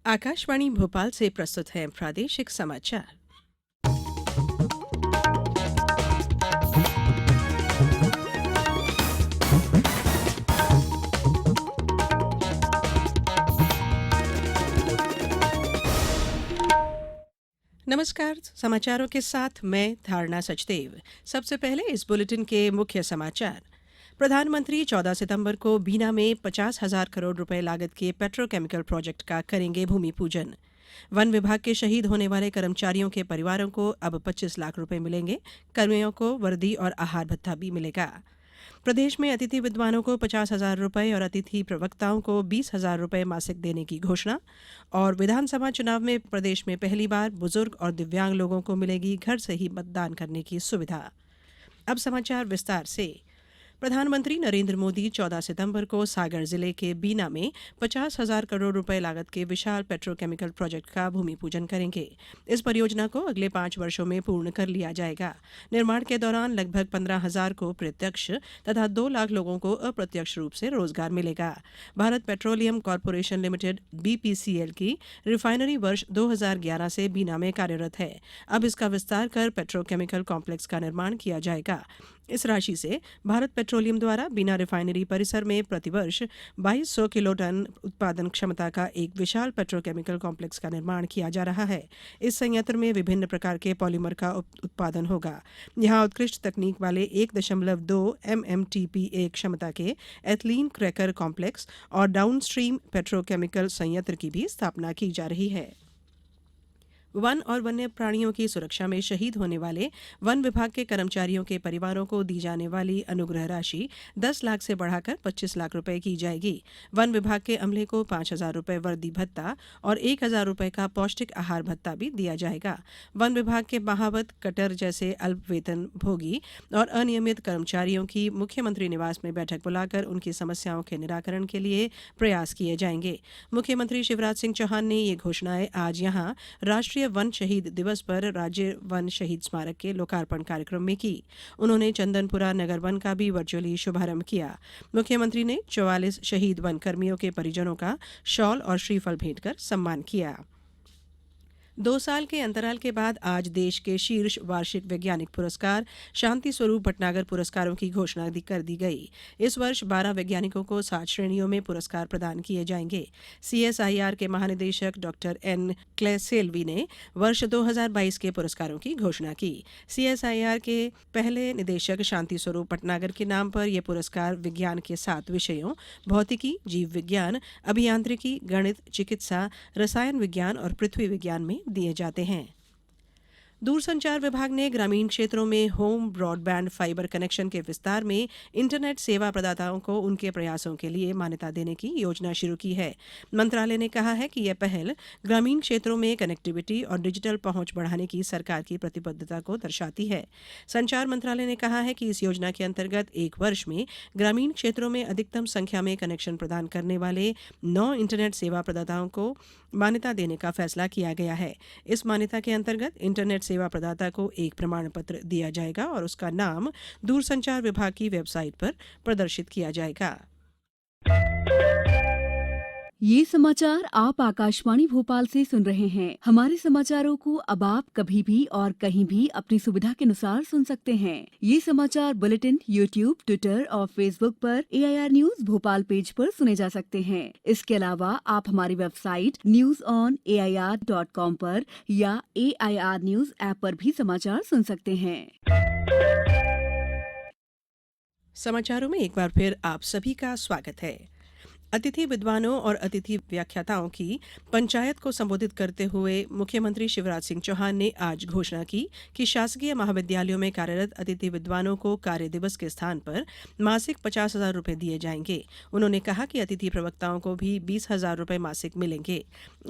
आकाशवाणी भोपाल से प्रस्तुत हैं प्रादेशिक समाचार। नमस्कार, समाचारों के साथ मैं धारणा सचदेव। सबसे पहले इस बुलेटिन के मुख्य समाचार। प्रधानमंत्री 14 सितंबर को बीना में 50,000 करोड़ रुपए लागत के पेट्रोकेमिकल प्रोजेक्ट का करेंगे भूमि पूजन। वन विभाग के शहीद होने वाले कर्मचारियों के परिवारों को अब 25 लाख रुपए मिलेंगे। कर्मियों को वर्दी और आहार भत्ता भी मिलेगा। प्रदेश में अतिथि विद्वानों को 50,000 रुपए और अतिथि प्रवक्ताओं को 20,000 रुपए मासिक देने की घोषणा। और विधानसभा चुनाव में प्रदेश में पहली बार बुजुर्ग और दिव्यांग लोगों को मिलेगी घर से ही मतदान करने की सुविधा। अब समाचार विस्तार से। प्रधानमंत्री नरेंद्र मोदी 14 सितंबर को सागर जिले के बीना में 50,000 करोड़ रुपए लागत के विशाल पेट्रोकेमिकल प्रोजेक्ट का भूमि पूजन करेंगे। इस परियोजना को अगले 5 वर्षों में पूर्ण कर लिया जाएगा। निर्माण के दौरान लगभग 15,000 को प्रत्यक्ष तथा 2 लाख लोगों को अप्रत्यक्ष रूप से रोजगार मिलेगा। Bharat petroleum corporation limited BPCL की रिफाइनरी वर्ष 2011 से बीना में कार्यरत है। अब इसका विस्तार कर पेट्रोकेमिकल कॉम्प्लेक्स का निर्माण किया जाएगा। इस राशि से भारत पेट्रोलियम द्वारा बीना रिफाइनरी परिसर में प्रतिवर्ष 2200 किलो टन उत्पादन क्षमता का एक विशाल पेट्रोकेमिकल कॉम्प्लेक्स का निर्माण किया जा रहा है। इस संयंत्र में विभिन्न प्रकार के पॉलीमर का उत्पादन होगा। यहां उत्कृष्ट तकनीक वाले 1.2 MMTPA क्षमता के एथिलीन क्रैकर कॉम्प्लेक्स और डाउनस्ट्रीम पेट्रोकेमिकल संयंत्र की भी स्थापना की जा रही है। वन और वन्य प्राणियों की सुरक्षा में शहीद होने वाले वन विभाग के कर्मचारियों के परिवारों को दी जाने वाली अनुग्रह राशि 10 लाख से बढ़ाकर 25 लाख रुपए की जाएगी। वन विभाग के अमले को 5,000 रुपए वर्दी भत्ता और 1,000 रुपए का पौष्टिक आहार भत्ता भी दिया जाएगा। वन विभाग के महावत, कटर जैसे अल्प वेतन भोगी और अनियमित कर्मचारियों की मुख्यमंत्री निवास में बैठक बुलाकर उनकी समस्याओं के निराकरण के लिए प्रयास किए जाएंगे। मुख्यमंत्री शिवराज सिंह चौहान ने ये घोषणाएं आज यहां राष्ट्रीय वन शहीद दिवस पर राज्य वन शहीद स्मारक के लोकार्पण कार्यक्रम में की। उन्होंने चंदनपुरा नगर वन का भी वर्चुअली शुभारंभ किया। मुख्यमंत्री ने 44 शहीद वन कर्मियों के परिजनों का शॉल और श्रीफल भेंट कर सम्मान किया। 2 साल के अंतराल के बाद आज देश के शीर्ष वार्षिक वैज्ञानिक पुरस्कार शांति स्वरूप भटनागर पुरस्कारों की घोषणा कर दी गई। इस वर्ष 12 वैज्ञानिकों को 7 श्रेणियों में पुरस्कार प्रदान किए जाएंगे। CSIR के महानिदेशक डॉक्टर N क्लेसेल्वी ने वर्ष 2022 के पुरस्कारों की घोषणा की। CSIR के पहले निदेशक शांति स्वरूप भटनागर के नाम पर यह पुरस्कार विज्ञान के 7 विषयों भौतिकी, जीव विज्ञान, अभियांत्रिकी, गणित, चिकित्सा, रसायन विज्ञान और पृथ्वी विज्ञान में दिए जाते हैं। दूरसंचार विभाग ने ग्रामीण क्षेत्रों में होम ब्रॉडबैंड फाइबर कनेक्शन के विस्तार में इंटरनेट सेवा प्रदाताओं को उनके प्रयासों के लिए मान्यता देने की योजना शुरू की है। मंत्रालय ने कहा है कि यह पहल ग्रामीण क्षेत्रों में कनेक्टिविटी और डिजिटल पहुंच बढ़ाने की सरकार की प्रतिबद्धता को दर्शाती है। संचार मंत्रालय ने कहा है कि इस योजना के अंतर्गत 1 वर्ष में ग्रामीण क्षेत्रों में अधिकतम संख्या में कनेक्शन प्रदान करने वाले 9 इंटरनेट सेवा प्रदाताओं को मान्यता देने का फैसला किया गया है। इस मान्यता के अंतर्गत इंटरनेट सेवा प्रदाता को एक प्रमाण पत्र दिया जाएगा और उसका नाम दूरसंचार विभाग की वेबसाइट पर प्रदर्शित किया जाएगा। ये समाचार आप आकाशवाणी भोपाल से सुन रहे हैं। हमारे समाचारों को अब आप कभी भी और कहीं भी अपनी सुविधा के अनुसार सुन सकते हैं। ये समाचार बुलेटिन YouTube, ट्विटर और फेसबुक पर AIR न्यूज भोपाल पेज पर सुने जा सकते हैं। इसके अलावा आप हमारी वेबसाइट newsonair.com पर या AIR न्यूज ऐप पर भी समाचार सुन सकते हैं। समाचारों में एक बार फिर आप सभी का स्वागत है। अतिथि विद्वानों और अतिथि व्याख्याताओं की पंचायत को संबोधित करते हुए मुख्यमंत्री शिवराज सिंह चौहान ने आज घोषणा की कि शासकीय महाविद्यालयों में कार्यरत अतिथि विद्वानों को कार्य दिवस के स्थान पर मासिक 50,000 रुपए दिए जाएंगे। उन्होंने कहा कि अतिथि प्रवक्ताओं को भी 20,000 रुपए मासिक मिलेंगे।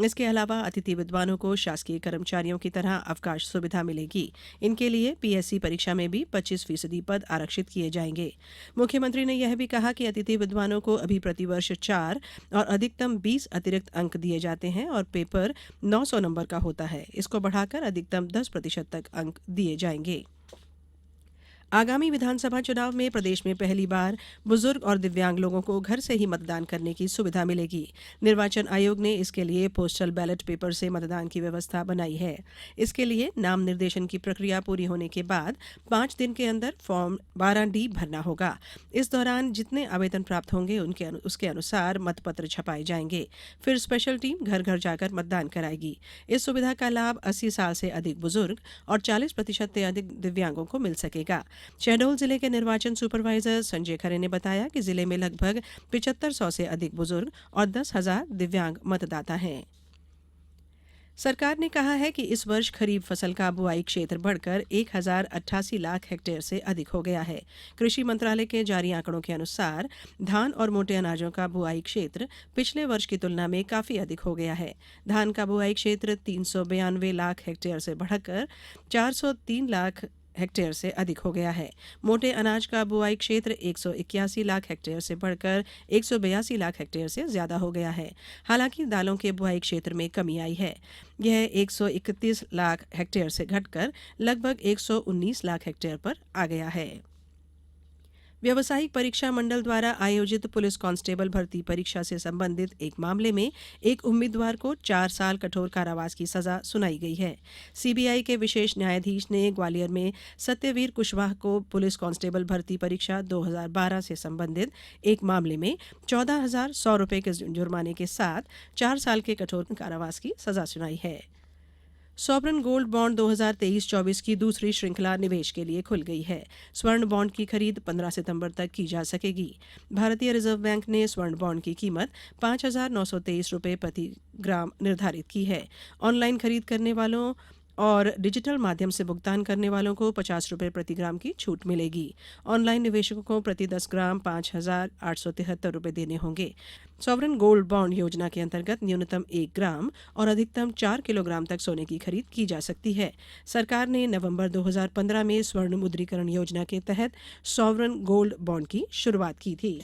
इसके अलावा अतिथि विद्वानों को शासकीय कर्मचारियों की तरह अवकाश सुविधा मिलेगी। इनके लिए PSC परीक्षा में भी 25% पद आरक्षित किए जाएंगे। मुख्यमंत्री ने यह भी कहा कि अतिथि विद्वानों को अभी प्रतिवर्ष 4 और अधिकतम 20 अतिरिक्त अंक दिए जाते हैं और पेपर 900 नंबर का होता है। इसको बढ़ाकर अधिकतम 10% तक अंक दिए जाएंगे। आगामी विधानसभा चुनाव में प्रदेश में पहली बार बुजुर्ग और दिव्यांग लोगों को घर से ही मतदान करने की सुविधा मिलेगी। निर्वाचन आयोग ने इसके लिए पोस्टल बैलेट पेपर से मतदान की व्यवस्था बनाई है। इसके लिए नाम निर्देशन की प्रक्रिया पूरी होने के बाद 5 दिन के अंदर फॉर्म 12D भरना होगा। इस दौरान जितने आवेदन प्राप्त होंगे उसके अनुसार मतपत्र छपाए जाएंगे। फिर स्पेशल टीम घर घर जाकर मतदान कराएगी। इस सुविधा का लाभ 80 साल से अधिक बुजुर्ग और 40% से अधिक दिव्यांगों को मिल सकेगा। शहडोल जिले के निर्वाचन सुपरवाइजर संजय खरे ने बताया कि जिले में लगभग 7500 से अधिक बुजुर्ग और 10,000 दिव्यांग मतदाता हैं। सरकार ने कहा है कि इस वर्ष खरीफ फसल का बुआई क्षेत्र बढ़कर 1,088 लाख हेक्टेयर से अधिक हो गया है। कृषि मंत्रालय के जारी आंकड़ों के अनुसार धान और मोटे अनाजों का बुआई क्षेत्र पिछले वर्ष की तुलना में काफी अधिक हो गया है। धान का बुआई क्षेत्र 392 लाख हेक्टेयर से बढ़कर 403 लाख हेक्टेयर से अधिक हो गया है। मोटे अनाज का बुआई क्षेत्र 181 लाख हेक्टेयर से बढ़कर 182 लाख हेक्टेयर से ज्यादा हो गया है। हालांकि दालों के बुआई क्षेत्र में कमी आई है। यह 131 लाख हेक्टेयर से घटकर लगभग 119 लाख हेक्टेयर पर आ गया है। व्यावसायिक परीक्षा मंडल द्वारा आयोजित पुलिस कांस्टेबल भर्ती परीक्षा से संबंधित एक मामले में एक उम्मीदवार को 4 साल कठोर कारावास की सजा सुनाई गई है। सीबीआई के विशेष न्यायाधीश ने ग्वालियर में सत्यवीर कुशवाहा को पुलिस कांस्टेबल भर्ती परीक्षा 2012 से संबंधित एक मामले में 14,100 रुपये के जुर्माने के साथ 4 साल के कठोर कारावास की सजा सुनाई है। सॉवरन गोल्ड बॉन्ड 2023-24 की दूसरी श्रृंखला निवेश के लिए खुल गई है। स्वर्ण बॉन्ड की खरीद 15 सितंबर तक की जा सकेगी। भारतीय रिजर्व बैंक ने स्वर्ण बॉन्ड की कीमत 5,923 रुपये प्रति ग्राम निर्धारित की है। ऑनलाइन खरीद करने वालों और डिजिटल माध्यम से भुगतान करने वालों को 50 रुपये प्रति ग्राम की छूट मिलेगी। ऑनलाइन निवेशकों को प्रति 10 ग्राम 5,873 रुपये देने होंगे। सॉवरन गोल्ड बॉन्ड योजना के अंतर्गत न्यूनतम 1 ग्राम और अधिकतम 4 किलोग्राम तक सोने की खरीद की जा सकती है। सरकार ने नवंबर 2015 में स्वर्ण मुद्रीकरण योजना के तहत सॉवरन गोल्ड बॉन्ड की शुरुआत की थी।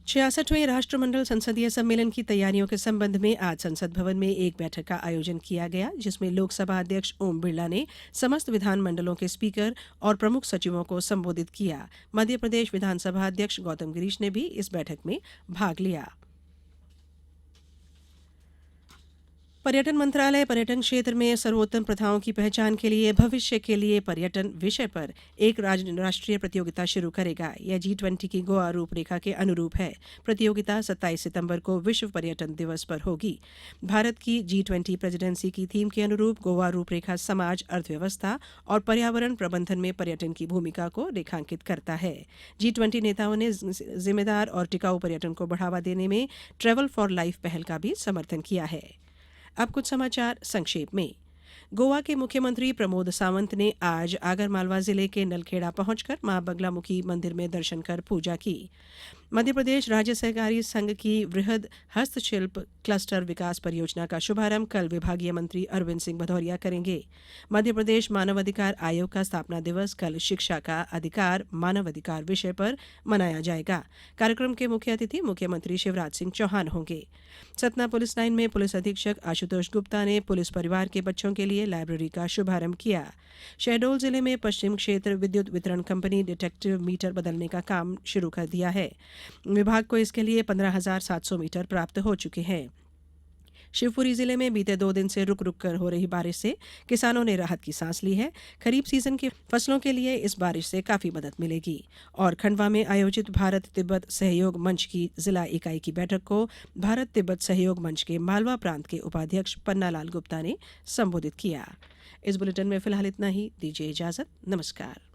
66वें राष्ट्रमंडल संसदीय सम्मेलन की तैयारियों के संबंध में आज संसद भवन में एक बैठक का आयोजन किया गया, जिसमें लोकसभा अध्यक्ष ओम बिरला ने समस्त विधानमंडलों के स्पीकर और प्रमुख सचिवों को संबोधित किया। मध्य प्रदेश विधानसभा अध्यक्ष गौतम गिरीश ने भी इस बैठक में भाग लिया। पर्यटन मंत्रालय पर्यटन क्षेत्र में सर्वोत्तम प्रथाओं की पहचान के लिए भविष्य के लिए पर्यटन विषय पर एक राष्ट्रीय प्रतियोगिता शुरू करेगा। यह G20 की गोवा रूपरेखा के अनुरूप है। प्रतियोगिता 27 सितंबर को विश्व पर्यटन दिवस पर होगी। भारत की G20 प्रेसिडेंसी की थीम के अनुरूप गोवा रूपरेखा समाज, अर्थव्यवस्था और पर्यावरण प्रबंधन में पर्यटन की भूमिका को रेखांकित करता है। G20 नेताओं ने जिम्मेदार और टिकाऊ पर्यटन को बढ़ावा देने में ट्रैवल फॉर लाइफ पहल का भी समर्थन किया है। अब कुछ समाचार संक्षेप में। गोवा के मुख्यमंत्री प्रमोद सावंत ने आज आगरमालवा जिले के नलखेड़ा पहुंचकर मां बगलामुखी मंदिर में दर्शन कर पूजा की। मध्य प्रदेश राज्य सहकारी संघ की वृहद हस्तशिल्प क्लस्टर विकास परियोजना का शुभारंभ कल विभागीय मंत्री अरविंद सिंह भदौरिया करेंगे। मध्य प्रदेश मानव अधिकार आयोग का स्थापना दिवस कल शिक्षा का अधिकार मानव अधिकार विषय पर मनाया जाएगा। कार्यक्रम के मुख्य अतिथि मुख्यमंत्री शिवराज सिंह चौहान होंगे। सतना पुलिस लाइन में पुलिस अधीक्षक आशुतोष गुप्ता ने पुलिस परिवार के बच्चों के लिए लाइब्रेरी का शुभारंभ किया। शहडोल जिले में पश्चिम क्षेत्र विद्युत वितरण कंपनी डिटेक्टिव मीटर बदलने का काम शुरू कर दिया है। विभाग को इसके लिए 15,700 मीटर प्राप्त हो चुके हैं। शिवपुरी जिले में बीते 2 दिन से रुक रुक कर हो रही बारिश से किसानों ने राहत की सांस ली है। खरीफ सीजन की फसलों के लिए इस बारिश से काफी मदद मिलेगी। और खंडवा में आयोजित भारत तिब्बत सहयोग मंच की जिला इकाई की बैठक को भारत तिब्बत सहयोग मंच के मालवा प्रांत के उपाध्यक्ष पन्नालाल गुप्ता ने संबोधित किया। इस बुलेटिन में फिलहाल इतना ही। दीजिए इजाजत। नमस्कार।